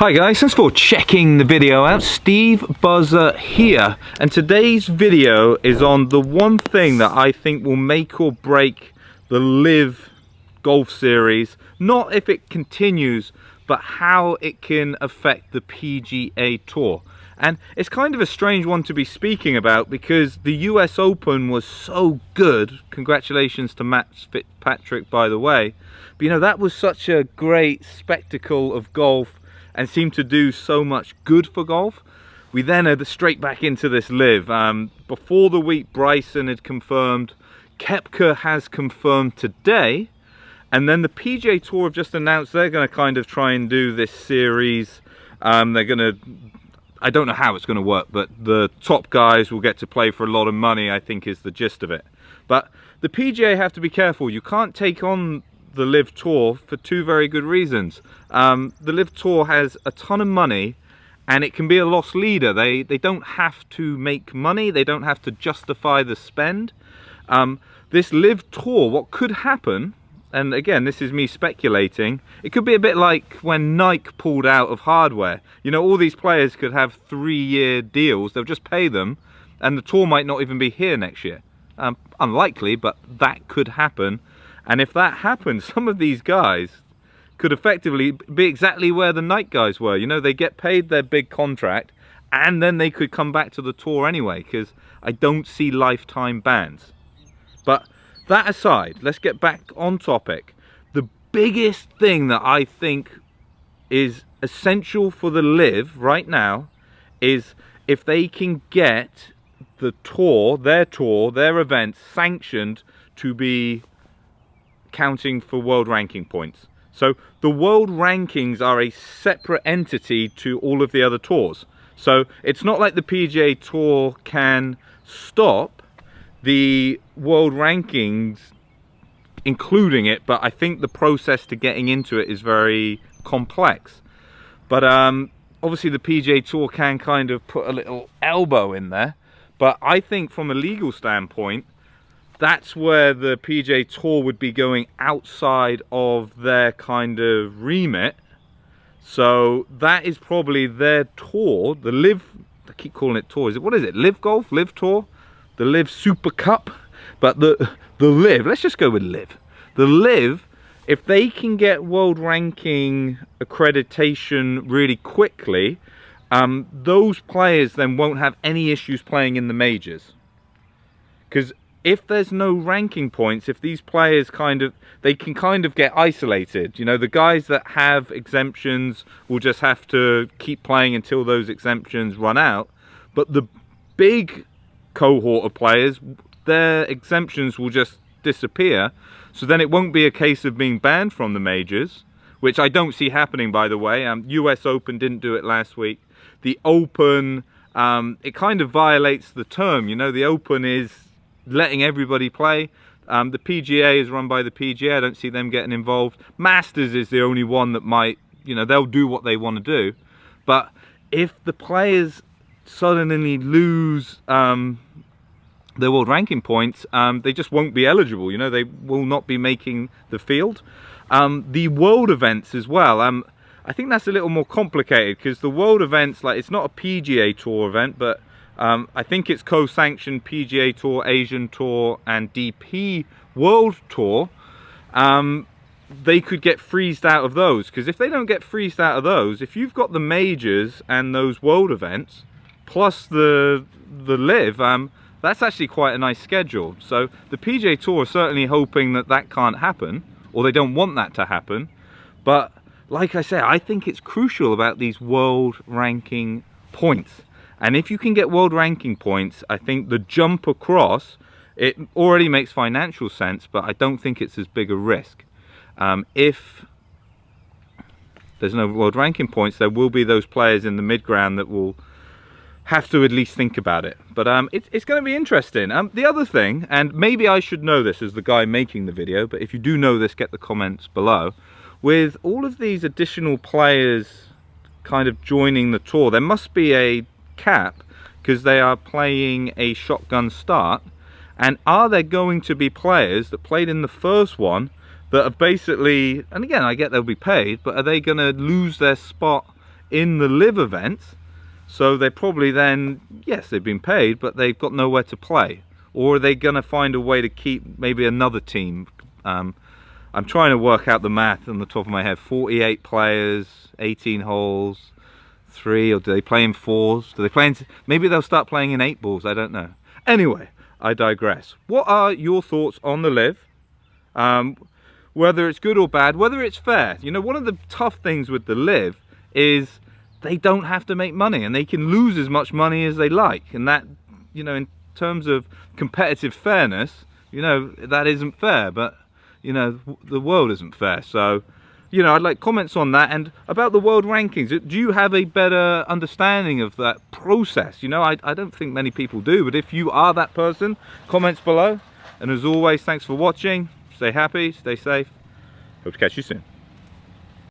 Hi guys, thanks for checking the video out. Steve Buzza here, and today's video is on the one thing that I think will make or break the LIV Golf Series. Not if it continues, but how it can affect the PGA Tour. And it's kind of a strange one to be speaking about because the US Open was so good. Congratulations to Matt Fitzpatrick, by the way. But you know, that was such a great spectacle of golf and seemed to do so much good for golf. We then had straight back into this LIV. Before the week, Bryson had confirmed, Koepka has confirmed today, and then the PGA Tour have just announced they're going to kind of try and do this series. They're going to, I don't know how it's going to work, but the top guys will get to play for a lot of money, I think is the gist of it. But the PGA have to be careful. You can't take on the LIV Tour for two very good reasons. The LIV Tour has a ton of money and it can be a loss leader. They don't have to make money, they don't have to justify the spend. This LIV Tour, what could happen, and again this is me speculating, it could be a bit like when Nike pulled out of hardware. You know, all these players could have 3-year deals, they'll just pay them and the tour might not even be here next year. Unlikely, but that could happen. And if that happens, some of these guys could effectively be exactly where the Nike guys were. You know, they get paid their big contract and then they could come back to the tour anyway, because I don't see lifetime bans. But that aside, let's get back on topic. The biggest thing that I think is essential for the LIV right now is if they can get the tour, their events sanctioned to be counting for world ranking points. So the world rankings are a separate entity to all of the other tours. So it's not like the PGA Tour can stop the world rankings including it, but I think the process to getting into it is very complex. But obviously the PGA Tour can kind of put a little elbow in there, but I think from a legal standpoint that's where the PGA Tour would be going outside of their kind of remit. So that is probably their tour, the LIV, I keep calling it tour, what is it, LIV Golf, LIV Tour, the LIV Super Cup, but the LIV, let's just go with LIV. The LIV, if they can get world ranking accreditation really quickly, those players then won't have any issues playing in the majors. Because if there's no ranking points, if these players they can kind of get isolated. You know, the guys that have exemptions will just have to keep playing until those exemptions run out. But the big cohort of players, their exemptions will just disappear. So then it won't be a case of being banned from the majors, which I don't see happening, by the way. US Open didn't do it last week. The Open, it kind of violates the term. You know, the Open is letting everybody play. The PGA is run by the PGA. I don't see them getting involved. Masters is the only one that might, you know, they'll do what they want to do. But if the players suddenly lose their world ranking points, they just won't be eligible. You know, they will not be making the field. The world events as well, I think that's a little more complicated because the world events, like, it's not a PGA Tour event, but I think it's co-sanctioned PGA Tour, Asian Tour and DP World Tour. They could get freezed out of those, because if they don't get freezed out of those, if you've got the majors and those world events plus the LIV, that's actually quite a nice schedule. So the PGA Tour are certainly hoping that that can't happen, or they don't want that to happen. But like I say, I think it's crucial about these world ranking points. And if you can get world ranking points, I think the jump across, it already makes financial sense, but I don't think it's as big a risk. If there's no world ranking points, there will be those players in the mid-ground that will have to at least think about it. But it's going to be interesting. The other thing, and maybe I should know this as the guy making the video, but if you do know this, get the comments below. With all of these additional players kind of joining the tour, there must be a cap, because they are playing a shotgun start. And are there going to be players that played in the first one that are basically, and again I get they'll be paid, but are they going to lose their spot in the LIV event, so they probably then, yes, they've been paid, but they've got nowhere to play. Or are they going to find a way to keep maybe another team? I'm trying to work out the math on the top of my head. 48 players, 18 holes, 3, or do they play in 4s? Do they play in, maybe they'll start playing in 8 balls, I don't know. Anyway, I digress. What are your thoughts on the LIV? Whether it's good or bad, whether it's fair. You know, one of the tough things with the LIV is they don't have to make money, and they can lose as much money as they like. And that, you know, in terms of competitive fairness, you know, that isn't fair. But, you know, the world isn't fair. So, you know, I'd like comments on that. And about the world rankings, do you have a better understanding of that process? You know, I don't think many people do, but if you are that person, comments below. And as always, thanks for watching. Stay happy, stay safe. Hope to catch you soon.